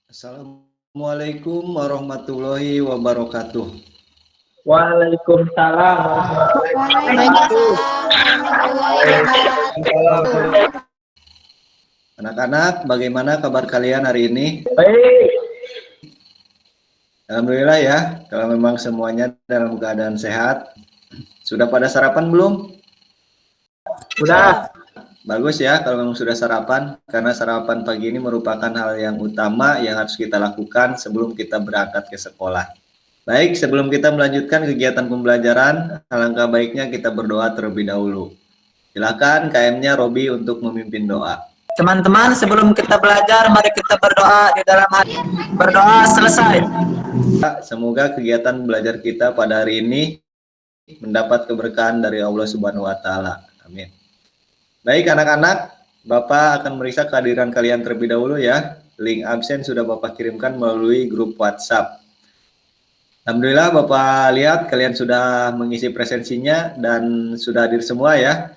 Assalamualaikum warahmatullahi wabarakatuh. Waalaikumsalam warahmatullahi wabarakatuh. Anak-anak, bagaimana kabar kalian hari ini? Baik. Alhamdulillah ya, kalau memang semuanya dalam keadaan sehat. Sudah pada sarapan belum? Sudah. Bagus ya kalau memang sudah sarapan, karena sarapan pagi ini merupakan hal yang utama yang harus kita lakukan sebelum kita berangkat ke sekolah. Baik, sebelum kita melanjutkan kegiatan pembelajaran, alangkah baiknya kita berdoa terlebih dahulu. Silakan KM-nya Robi untuk memimpin doa. Teman-teman, sebelum kita belajar, mari kita berdoa di dalam hati. Berdoa selesai. Semoga kegiatan belajar kita pada hari ini mendapat keberkahan dari Allah Subhanahu wa taala. Amin. Baik anak-anak, Bapak akan meriksa kehadiran kalian terlebih dahulu ya. Link absen sudah Bapak kirimkan melalui grup WhatsApp. Alhamdulillah Bapak lihat kalian sudah mengisi presensinya dan sudah hadir semua ya.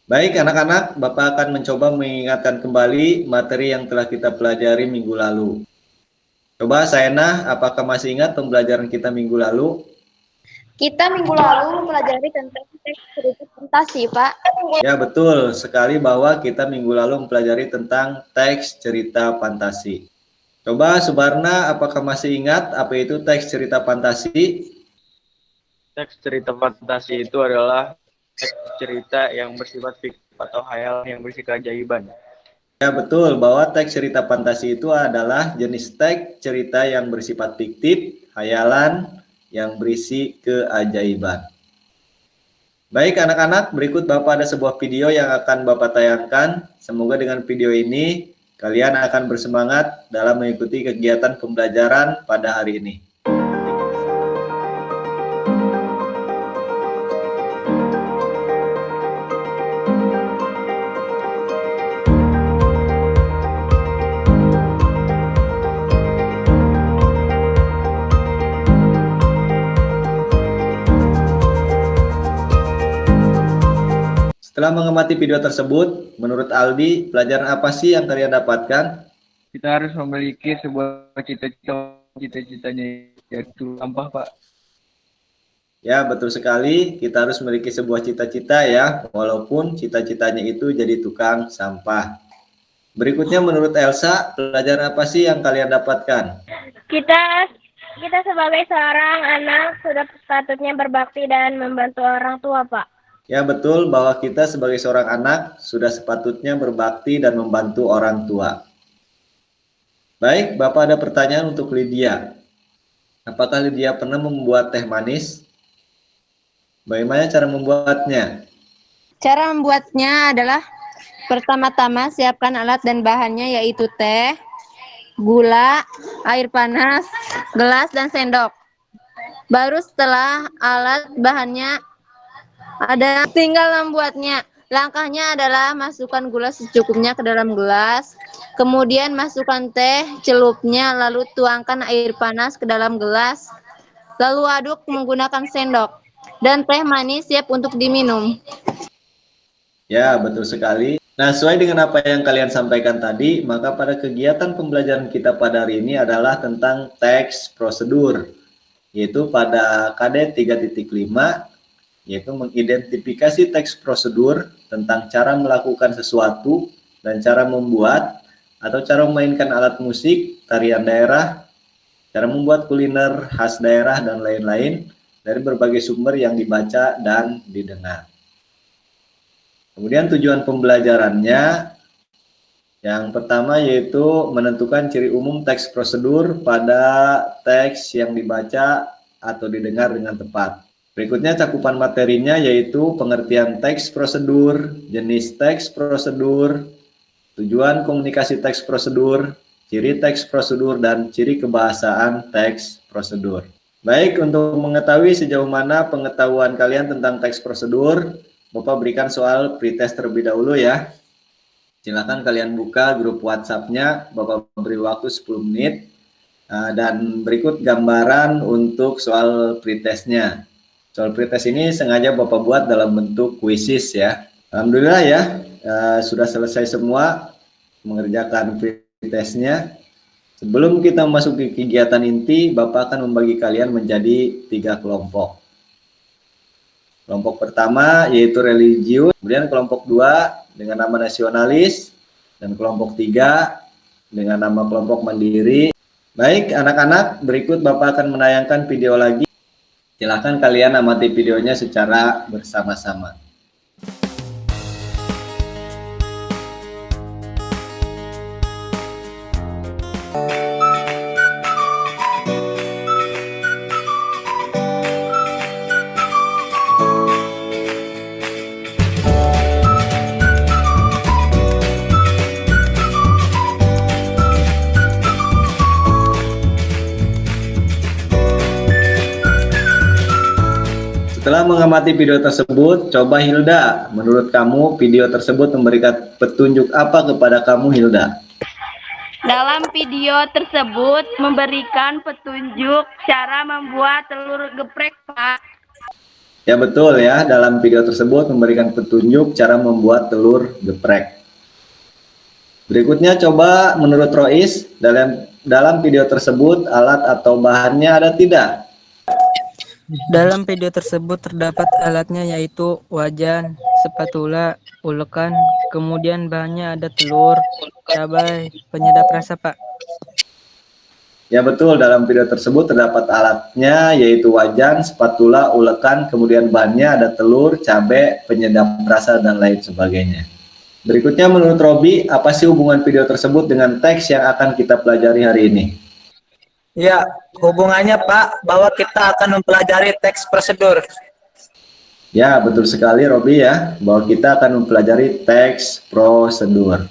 Baik anak-anak, Bapak akan mencoba mengingatkan kembali materi yang telah kita pelajari minggu lalu. Coba Saena, apakah masih ingat pembelajaran kita minggu lalu? Kita minggu lalu mempelajari tentang teks cerita fantasi, Pak. Ya, betul sekali bahwa kita minggu lalu mempelajari tentang teks cerita fantasi. Coba Subarna, apakah masih ingat apa itu teks cerita fantasi? Teks cerita fantasi itu adalah teks cerita yang bersifat fiktif atau khayal yang berisi keajaiban. Ya, betul bahwa teks cerita fantasi itu adalah jenis teks cerita yang bersifat fiktif, khayalan, yang berisi keajaiban. Baik anak-anak, berikut Bapak ada sebuah video yang akan Bapak tayangkan. Semoga dengan video ini kalian akan bersemangat dalam mengikuti kegiatan pembelajaran pada hari ini. Setelah mengamati video tersebut, menurut Aldi, pelajaran apa sih yang kalian dapatkan? Kita harus memiliki sebuah cita-citanya yaitu sampah, Pak. Ya, betul sekali. Kita harus memiliki sebuah cita-cita ya, walaupun cita-citanya itu jadi tukang sampah. Berikutnya menurut Elsa, pelajaran apa sih yang kalian dapatkan? Kita sebagai seorang anak sudah sepatutnya berbakti dan membantu orang tua, Pak. Ya, betul bahwa kita sebagai seorang anak sudah sepatutnya berbakti dan membantu orang tua. Baik, Bapak ada pertanyaan untuk Lydia. Apakah Lydia pernah membuat teh manis? Bagaimana cara membuatnya? Cara membuatnya adalah pertama-tama siapkan alat dan bahannya yaitu teh, gula, air panas, gelas, dan sendok. Baru setelah alat bahannya ada, tinggal membuatnya. Langkahnya adalah masukkan gula secukupnya ke dalam gelas, kemudian masukkan teh celupnya, lalu tuangkan air panas ke dalam gelas, lalu aduk menggunakan sendok, dan teh manis siap untuk diminum. Ya, betul sekali. Nah, sesuai dengan apa yang kalian sampaikan tadi, maka pada kegiatan pembelajaran kita pada hari ini adalah tentang teks prosedur, yaitu pada KD 3.5, yaitu mengidentifikasi teks prosedur tentang cara melakukan sesuatu dan cara membuat atau cara memainkan alat musik, tarian daerah, cara membuat kuliner khas daerah, dan lain-lain dari berbagai sumber yang dibaca dan didengar. Kemudian tujuan pembelajarannya yang pertama yaitu menentukan ciri umum teks prosedur pada teks yang dibaca atau didengar dengan tepat. Berikutnya cakupan materinya yaitu pengertian teks prosedur, jenis teks prosedur, tujuan komunikasi teks prosedur, ciri teks prosedur, dan ciri kebahasaan teks prosedur. Baik, untuk mengetahui sejauh mana pengetahuan kalian tentang teks prosedur, Bapak berikan soal pretest terlebih dahulu ya. Silakan kalian buka grup WhatsApp-nya, Bapak beri waktu 10 menit. Dan berikut gambaran untuk soal pretestnya. Soal pretest ini sengaja Bapak buat dalam bentuk kuisis ya. Alhamdulillah ya, sudah selesai semua mengerjakan pretestnya. Sebelum kita memasuki kegiatan inti, Bapak akan membagi kalian menjadi 3 kelompok. Kelompok pertama yaitu religius, kemudian kelompok 2 dengan nama nasionalis, dan kelompok 3 dengan nama kelompok mandiri. Baik anak-anak, berikut Bapak akan menayangkan video lagi. Silahkan kalian amati videonya secara bersama-sama. Setelah mengamati video tersebut, coba Hilda, menurut kamu video tersebut memberikan petunjuk apa kepada kamu, Hilda? Dalam video tersebut memberikan petunjuk cara membuat telur geprek, Pak. Ya betul ya, dalam video tersebut memberikan petunjuk cara membuat telur geprek. Berikutnya coba menurut Rois, dalam video tersebut alat atau bahannya ada tidak? Dalam video tersebut terdapat alatnya yaitu wajan, spatula, ulekan, kemudian bahannya ada telur, cabai, penyedap rasa, Pak. Ya betul, dalam video tersebut terdapat alatnya yaitu wajan, spatula, ulekan, kemudian bahannya ada telur, cabai, penyedap rasa, dan lain sebagainya. Berikutnya menurut Robi, apa sih hubungan video tersebut dengan teks yang akan kita pelajari hari ini? Ya, hubungannya Pak, bahwa kita akan mempelajari teks prosedur. Ya, betul sekali Robi ya, bahwa kita akan mempelajari teks prosedur.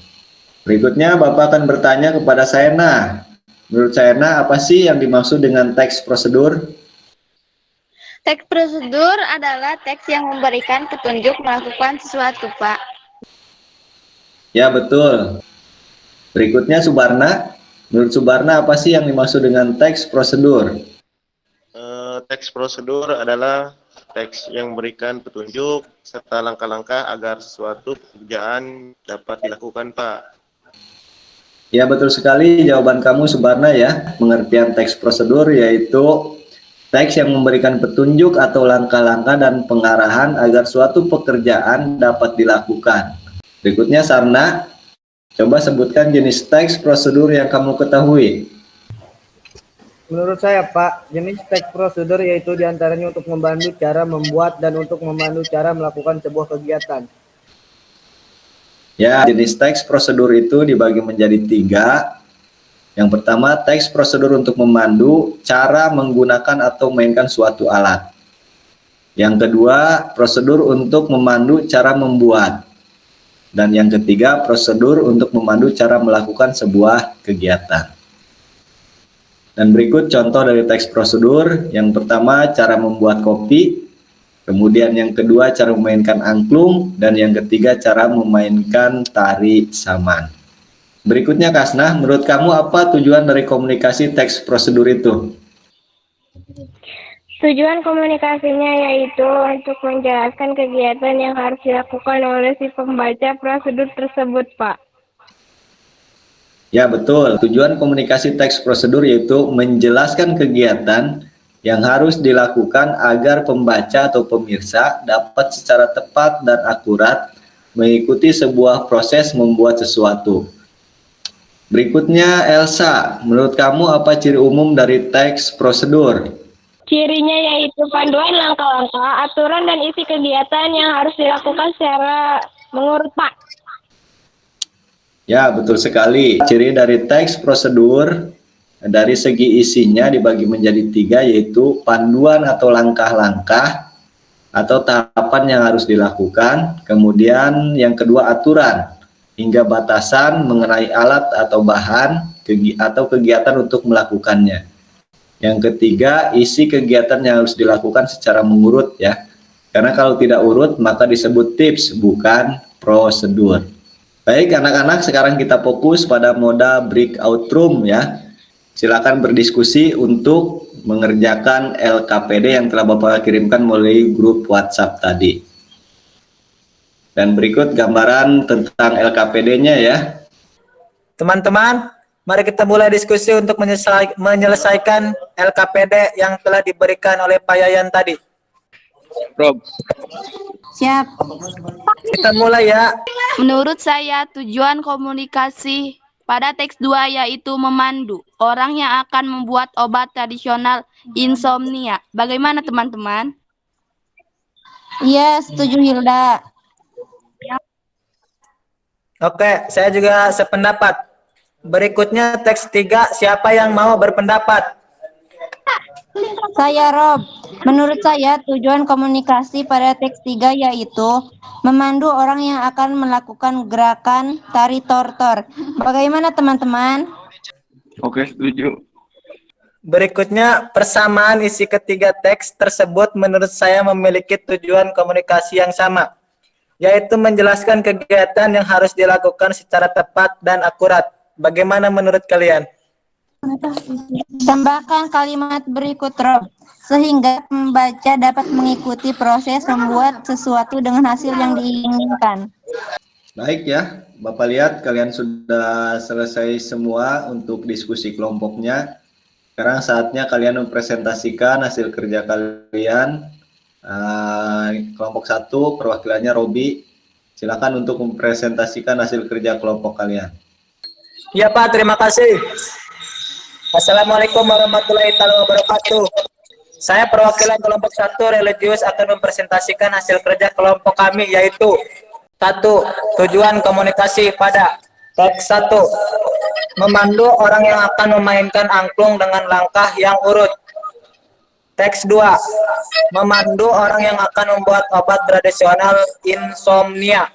Berikutnya Bapak akan bertanya kepada Saena. Menurut Saena, apa sih yang dimaksud dengan teks prosedur? Teks prosedur adalah teks yang memberikan petunjuk melakukan sesuatu, Pak. Ya, betul. Berikutnya Subarna. Menurut Subarna, apa sih yang dimaksud dengan teks prosedur? Teks prosedur adalah teks yang memberikan petunjuk serta langkah-langkah agar suatu pekerjaan dapat dilakukan, Pak. Ya, betul sekali jawaban kamu Subarna ya. Pengertian teks prosedur yaitu teks yang memberikan petunjuk atau langkah-langkah dan pengarahan agar suatu pekerjaan dapat dilakukan. Berikutnya Sarna, coba sebutkan jenis teks prosedur yang kamu ketahui. Menurut saya, Pak, jenis teks prosedur yaitu diantaranya untuk membantu cara membuat dan untuk membantu cara melakukan sebuah kegiatan. Ya, jenis teks prosedur itu dibagi menjadi 3. Yang pertama, teks prosedur untuk memandu cara menggunakan atau memainkan suatu alat. Yang kedua, prosedur untuk memandu cara membuat. Dan yang ketiga, prosedur untuk memandu cara melakukan sebuah kegiatan. Dan berikut contoh dari teks prosedur. Yang pertama, cara membuat kopi. Kemudian yang kedua, cara memainkan angklung. Dan yang ketiga, cara memainkan tari saman. Berikutnya Kasnah, menurut kamu apa tujuan dari komunikasi teks prosedur itu? Tujuan komunikasinya yaitu untuk menjelaskan kegiatan yang harus dilakukan oleh si pembaca prosedur tersebut, Pak. Ya, betul. Tujuan komunikasi teks prosedur yaitu menjelaskan kegiatan yang harus dilakukan agar pembaca atau pemirsa dapat secara tepat dan akurat mengikuti sebuah proses membuat sesuatu. Berikutnya Elsa, menurut kamu apa ciri umum dari teks prosedur? Cirinya yaitu panduan langkah-langkah, aturan dan isi kegiatan yang harus dilakukan secara mengurut, Pak. Ya, betul sekali. Ciri dari teks prosedur dari segi isinya dibagi menjadi 3, yaitu panduan atau langkah-langkah atau tahapan yang harus dilakukan. Kemudian yang kedua aturan hingga batasan mengenai alat atau bahan atau kegiatan untuk melakukannya. Yang ketiga, isi kegiatan yang harus dilakukan secara mengurut ya. Karena kalau tidak urut maka disebut tips, bukan prosedur. Baik anak-anak, sekarang kita fokus pada moda breakout room ya. Silakan berdiskusi untuk mengerjakan LKPD yang telah Bapak kirimkan melalui grup WhatsApp tadi. Dan berikut gambaran tentang LKPD-nya ya. Teman-teman, Mari kita mulai diskusi untuk menyelesaikan LKPD yang telah diberikan oleh Pak Yayan tadi. Rob. Siap. Kita mulai ya. Menurut saya, tujuan komunikasi pada teks 2 yaitu memandu orang yang akan membuat obat tradisional insomnia. Bagaimana teman-teman? Iya, setuju Hilda. Oke, saya juga sependapat. Berikutnya teks 3, siapa yang mau berpendapat? Saya Rob. Menurut saya tujuan komunikasi pada teks 3 yaitu memandu orang yang akan melakukan gerakan tari tortor. Bagaimana teman-teman? Oke, setuju. Berikutnya, persamaan isi ketiga teks tersebut menurut saya memiliki tujuan komunikasi yang sama, yaitu menjelaskan kegiatan yang harus dilakukan secara tepat dan akurat. Bagaimana menurut kalian? Tambahkan kalimat berikut Rob, sehingga pembaca dapat mengikuti proses membuat sesuatu dengan hasil yang diinginkan. Baik ya, Bapak lihat kalian sudah selesai semua untuk diskusi kelompoknya. Sekarang saatnya kalian mempresentasikan hasil kerja kalian. Kelompok 1 perwakilannya Robi. Silakan untuk mempresentasikan hasil kerja kelompok kalian. Ya Pak, terima kasih. Assalamualaikum warahmatullahi wabarakatuh. Saya perwakilan kelompok 1 religius akan mempresentasikan hasil kerja kelompok kami, yaitu 1. Tujuan komunikasi pada teks 1. Memandu orang yang akan memainkan angklung dengan langkah yang urut. Teks 2. Memandu orang yang akan membuat obat tradisional insomnia.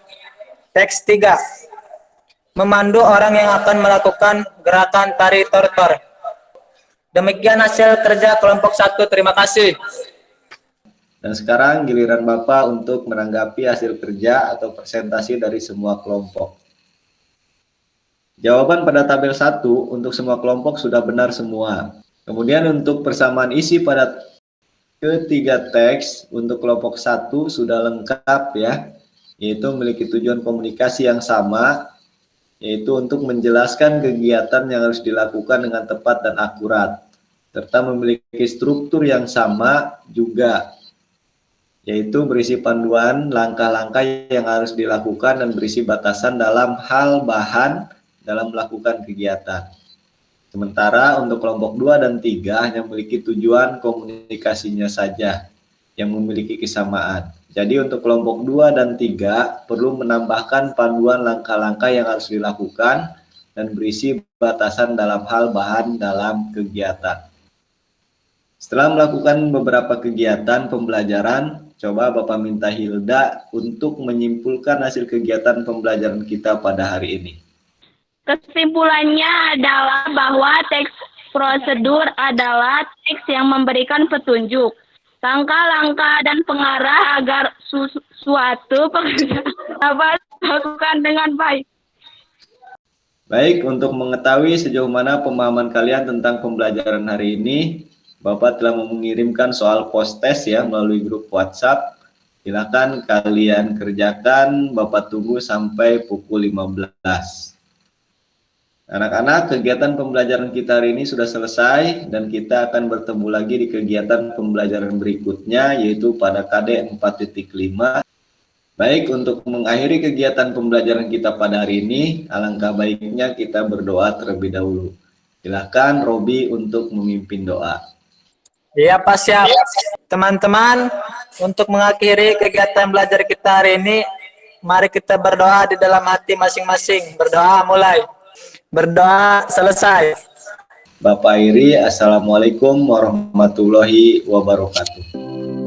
Teks 3. Memandu orang yang akan melakukan gerakan tari tortor. Demikian hasil kerja kelompok 1. Terima kasih. Dan sekarang giliran Bapak untuk menanggapi hasil kerja atau presentasi dari semua kelompok. Jawaban pada tabel 1 untuk semua kelompok sudah benar semua. Kemudian untuk persamaan isi pada ketiga teks untuk kelompok 1 sudah lengkap ya, yaitu memiliki tujuan komunikasi yang sama, yaitu untuk menjelaskan kegiatan yang harus dilakukan dengan tepat dan akurat, serta memiliki struktur yang sama juga, yaitu berisi panduan langkah-langkah yang harus dilakukan dan berisi batasan dalam hal bahan dalam melakukan kegiatan. Sementara untuk kelompok 2 dan 3 hanya memiliki tujuan komunikasinya saja yang memiliki kesamaan. Jadi untuk kelompok 2 dan 3 perlu menambahkan panduan langkah-langkah yang harus dilakukan dan berisi batasan dalam hal bahan dalam kegiatan. Setelah melakukan beberapa kegiatan pembelajaran, coba Bapak minta Hilda untuk menyimpulkan hasil kegiatan pembelajaran kita pada hari ini. Kesimpulannya adalah bahwa teks prosedur adalah teks yang memberikan petunjuk, langkah-langkah dan pengarah agar suatu pekerjaan dapat dilakukan dengan baik. Baik, untuk mengetahui sejauh mana pemahaman kalian tentang pembelajaran hari ini, Bapak telah mengirimkan soal post-test ya melalui grup WhatsApp. Silakan kalian kerjakan, Bapak tunggu sampai pukul 15. Anak-anak, kegiatan pembelajaran kita hari ini sudah selesai dan kita akan bertemu lagi di kegiatan pembelajaran berikutnya, yaitu pada KD 4.5. Baik, untuk mengakhiri kegiatan pembelajaran kita pada hari ini, alangkah baiknya kita berdoa terlebih dahulu. Silakan Robi untuk memimpin doa. Ya Pak, siap. Teman-teman, untuk mengakhiri kegiatan belajar kita hari ini, mari kita berdoa di dalam hati masing-masing. Berdoa mulai. Berdoa selesai. Bapak Iri, Assalamualaikum warahmatullahi wabarakatuh.